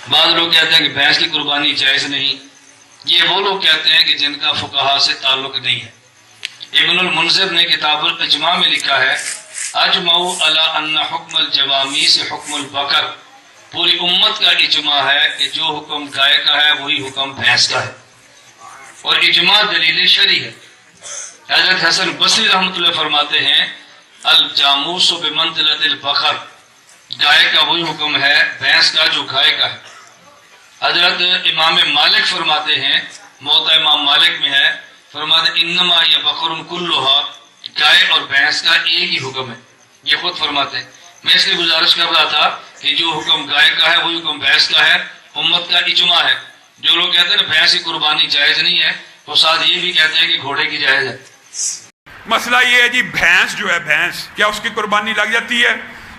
بعض لوگ کہتے ہیں کہ بھینس کی قربانی جائز نہیں، یہ وہ لوگ کہتے ہیں کہ جن کا فقہا سے تعلق نہیں ہے۔ ابن المنذر نے کتاب الاجماع میں لکھا ہے اجمعوا علی ان حکم الجوامی سے حکم البقر، پوری امت کا اجماع ہے کہ جو حکم گائے کا ہے وہی حکم بھینس کا ہے، اور اجماع دلیل شرعی ہے۔ حضرت حسن بصری رحمۃ اللہ فرماتے ہیں الجاموس بمنزلۃ البقر، گائے کا وہی حکم ہے بھینس کا جو گائے کا ہے۔ حضرت امام مالک فرماتے ہیں، موطا امام مالک میں ہے، فرماتے ہیں انما یہ بقر کلھا، گائے اور بھینس کا ایک ہی حکم ہے، یہ خود فرماتے ہیں۔ میں اس لیے گزارش کر رہا تھا کہ جو حکم گائے کا ہے وہی حکم بھینس کا ہے، امت کا اجماع ہے۔ جو لوگ کہتے ہیں نا بھینس کی قربانی جائز نہیں ہے، وہ ساتھ یہ بھی کہتے ہیں کہ گھوڑے کی جائز ہے۔ مسئلہ یہ ہے جی، بھینس جو ہے، بھینس کیا اس کی قربانی لگ جاتی ہے؟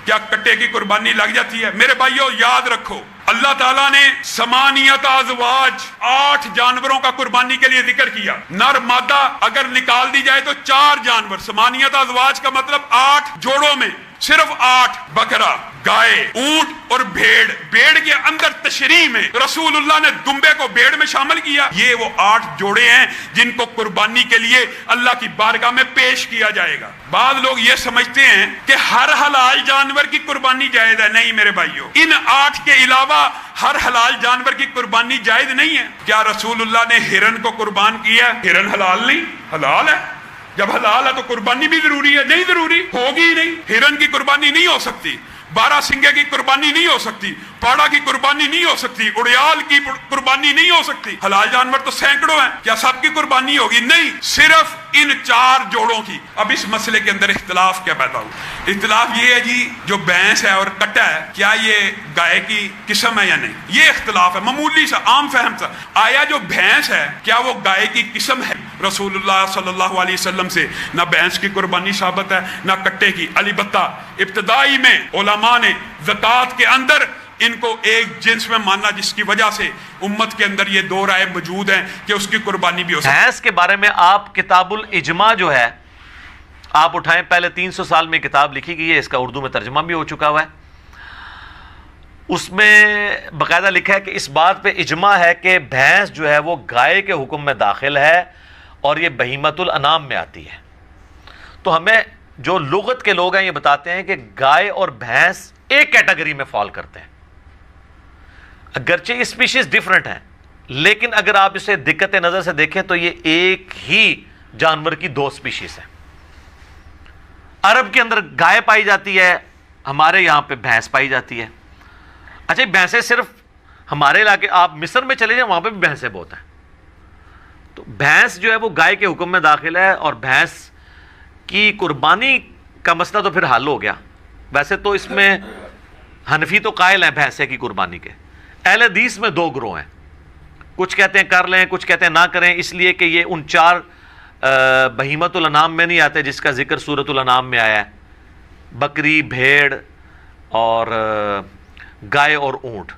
کیا کٹے کی قربانی لگ جاتی ہے؟ میرے بھائیو یاد رکھو، اللہ تعالیٰ نے ثمانیت ازواج، 8 جانوروں کا قربانی کے لیے ذکر کیا۔ نر مادہ اگر نکال دی جائے تو 4 جانور، ثمانیت ازواج کا مطلب 8 جوڑوں میں صرف 8، بکرا، گائے، اونٹ اور بھیڑ۔ بھیڑ کے اندر تشریح میں رسول اللہ نے دمبے کو بھیڑ میں شامل کیا۔ یہ وہ 8 جوڑے ہیں جن کو قربانی کے لیے اللہ کی بارگاہ میں پیش کیا جائے گا۔ بعض لوگ یہ سمجھتے ہیں کہ ہر حلال جانور کی قربانی جائز ہے۔ نہیں میرے بھائیو، ان 8 کے علاوہ ہر حلال جانور کی قربانی جائز نہیں ہے۔ کیا رسول اللہ نے ہرن کو قربان کیا؟ ہرن حلال نہیں؟ حلال ہے۔ جب حلال ہے تو قربانی بھی ضروری ہے؟ نہیں ضروری، ہوگی ہی نہیں۔ ہرن کی قربانی نہیں ہو سکتی، بارہ سنگے کی قربانی نہیں ہو سکتی، پاڑا کی قربانی نہیں ہو سکتی، اڑیال کی قربانی نہیں ہو سکتی۔ حلال جانور تو سینکڑوں ہیں، کیا سب کی قربانی ہوگی؟ نہیں، صرف ان 4 جوڑوں کی۔ اب اس مسئلے کے اندر اختلاف کیا پیدا ہو؟ اختلاف یہ ہے جی، جو بھینس ہے اور کٹا ہے، کیا یہ گائے کی قسم ہے یا نہیں؟ یہ اختلاف ہے، معمولی سا، عام فہم سا۔ آیا جو بھینس ہے کیا وہ گائے کی قسم ہے؟ رسول اللہ صلی اللہ علیہ وسلم سے نہ بھینس کی قربانی ثابت ہے نہ کٹے کی۔ البتہ ابتدائی میں علماء نے زکوٰۃ کے اندر ان کو ایک جنس میں ماننا، جس کی وجہ سے امت کے اندر یہ 2 رائے موجود ہیں کہ اس کی قربانی بھی ہو سکتی ہے۔ بھینس کے بارے میں آپ کتاب الاجماع جو ہے آپ اٹھائیں، پہلے 300 سال میں کتاب لکھی گئی ہے، اس کا اردو میں ترجمہ بھی ہو چکا ہوا ہے۔ اس میں باقاعدہ لکھا ہے کہ اس بات پہ اجماع ہے کہ بھینس جو ہے وہ گائے کے حکم میں داخل ہے اور یہ بہیمۃ الانام میں آتی ہے۔ تو ہمیں جو لغت کے لوگ ہیں یہ بتاتے ہیں کہ گائے اور بھینس ایک کیٹیگری میں فال کرتے ہیں، اگرچہ اسپیشیز ڈیفرنٹ ہیں، لیکن اگر آپ اسے دقت نظر سے دیکھیں تو یہ ایک ہی جانور کی 2 اسپیشیز ہیں۔ عرب کے اندر گائے پائی جاتی ہے، ہمارے یہاں پہ بھینس پائی جاتی ہے۔ اچھا، بھینسیں صرف ہمارے علاقے، آپ مصر میں چلے جائیں وہاں پہ بھی بھینسیں بہت ہیں۔ تو بھینس جو ہے وہ گائے کے حکم میں داخل ہے، اور بھینس کی قربانی کا مسئلہ تو پھر حل ہو گیا۔ ویسے تو اس میں حنفی تو قائل ہیں بھینسے کی قربانی کے، اہل حدیث میں 2 گروہ ہیں، کچھ کہتے ہیں کر لیں، کچھ کہتے ہیں نہ کریں، اس لیے کہ یہ ان 4 بہیمۃ الانام میں نہیں آتے جس کا ذکر سورۃ الانعام میں آیا ہے، بکری، بھیڑ اور گائے اور اونٹ۔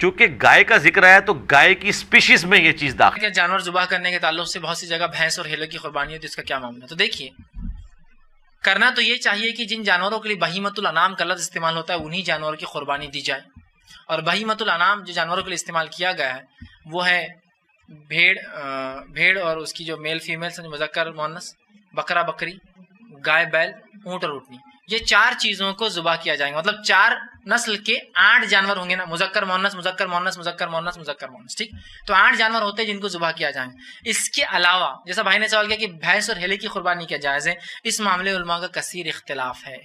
چونکہ گائے کا ذکر آیا تو گائے کی اسپیشیز میں یہ چیز داخل ہے۔ جانور ذبح کرنے کے تعلق سے بہت سی جگہ بھینس اور ہیلے کی قربانی ہوتی ہے، اس کا کیا معاملہ؟ تو دیکھیے، کرنا تو یہ چاہیے کہ جن جانوروں کے لیے بہیمۃ الانام کا لفظ استعمال ہوتا ہے انہی جانوروں کی قربانی دی جائے۔ اور بہیمۃ الانام جو جانوروں کے لیے استعمال کیا گیا ہے وہ ہے بھیڑ اور اس کی جو میل فیمیل مذکر مؤنث، بکرا بکری، گائے بیل، اونٹ اور اونٹنی، یہ 4 چیزوں کو ذبح کیا جائے گا۔ مطلب 4 نسل کے 8 جانور ہوں گے نا، مذکر مؤنث مذکر مؤنث مذکر مؤنث مذکر مؤنث، ٹھیک؟ تو 8 جانور ہوتے ہیں جن کو ذبح کیا جائیں گے۔ اس کے علاوہ جیسا بھائی نے سوال کیا کہ بھینس اور ہیلے کی قربانی کیا جائز ہے، اس معاملے علماء کا کثیر اختلاف ہے،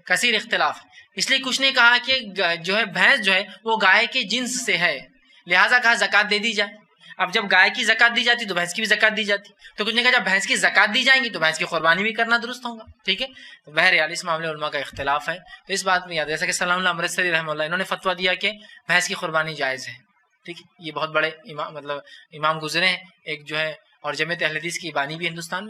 کثیر اختلاف۔ اس لیے کچھ نے کہا کہ جو ہے بھینس جو ہے وہ گائے کے جنس سے ہے، لہٰذا کہا زکوٰۃ دے دی جائے۔ اب جب گائے کی زکوٰۃ دی جاتی تو بھینس کی بھی زکوٰۃ دی جاتی، تو کچھ نے کہا جب بھینس کی زکوٰۃ دی جائیں گی تو بھینس کی قربانی بھی کرنا درست ہوگا، ٹھیک ہے؟ تو بہرحال اس معاملے علماء کا اختلاف ہے، تو اس بات میں یاد جیسا کہ سلام اللہ امرتسری رحمہ اللہ، انہوں نے فتویٰ دیا کہ بھینس کی قربانی جائز ہے، ٹھیک ہے؟ یہ بہت بڑے امام گزرے ہیں، ایک جو ہے اور جمعیت اہل حدیث کی بانی بھی ہندوستان میں